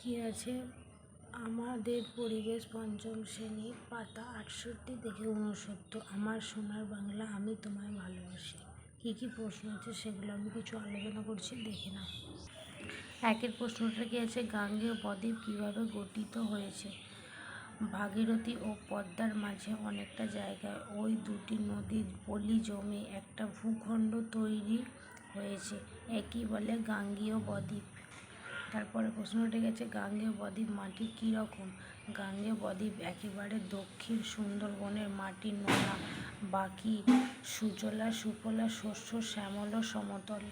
কি আছে আমাদের পরিবেশ পঞ্চম শ্রেণীর পাতা 68 থেকে 69। আমার সোনার বাংলা আমি তোমায় ভালোবাসি। কি প্রশ্ন আছে সেগুলো আমি কিছু আলোচনা করছি, দেখে নাও। একের প্রশ্নটা কি আছে, গাঙ্গেয় বদ্বীপ কিভাবে গঠিত হয়েছে? ভাগীরথী ও পদ্মার মাঝে অনেকটা জায়গায় ওই দুটি নদীর পলি জমে একটা ভূখণ্ড তৈরি হয়েছে, একই বলে গাঙ্গেয় বদ্বীপ। তারপরে প্রশ্নটি গেছে, গাঙ্গেয় বদ্বীপ মাটি কীরকম? গাঙ্গেয় বদ্বীপ একেবারে দক্ষিণ সুন্দরবনের মাটি, নোনা, বাকি, সুজলা সুফলা, শস্য শ্যামল সমতল।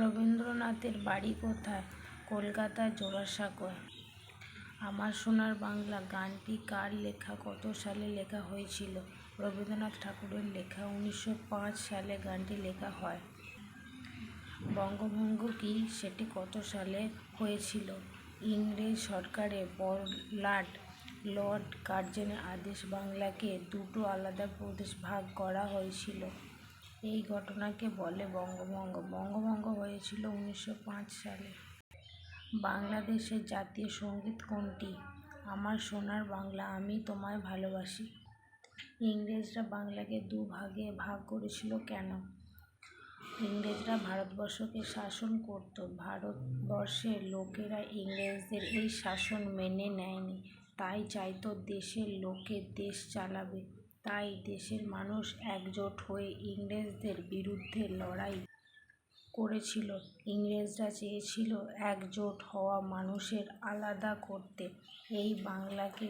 রবীন্দ্রনাথের বাড়ি কোথায়? কলকাতার জোড়াসাঁকোয়। আমার সোনার বাংলা গানটি কার লেখা, কত সালে লেখা হয়েছিল? রবীন্দ্রনাথ ঠাকুরের লেখা, 1905 সালে গানটি লেখা হয়। বঙ্গভঙ্গ কি, সেটি কত সালে হয়েছিল? ইংরেজ সরকারের লর্ড কার্জনের আদেশ বাংলাকে দুটো আলাদা প্রদেশ ভাগ করা হয়েছিল। এই ঘটনাকে বলে বঙ্গভঙ্গ। বঙ্গভঙ্গ হয়েছিল 1905 সালে। বাংলাদেশের জাতীয় সঙ্গীত কোনটি? আমার সোনার বাংলা আমি তোমায় ভালোবাসি। ইংরেজরা বাংলাকে দুভাগে ভাগ করেছিল কেন? ইংরেজরা ভারতবর্ষকে শাসন করত। ভারতবর্ষের লোকেরা ইংরেজদের এই শাসন মেনে নেয়নি, তাই চাইতো দেশের লোকে দেশ চালাবে। তাই দেশের মানুষ একজোট হয়ে ইংরেজদের বিরুদ্ধে লড়াই করেছিল। ইংরেজরা চেয়েছিল একজোট হওয়া মানুষের আলাদা করতে। এই বাংলাকে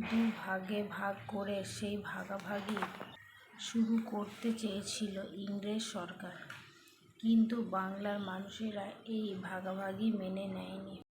দুভাগে ভাগ করে সেই ভাগাভাগি শুরু করতে চেয়েছিল ইংরেজ সরকার, কিন্তু বাংলার মানুষেরা এই ভাগাভাগি মেনে নেয়নি।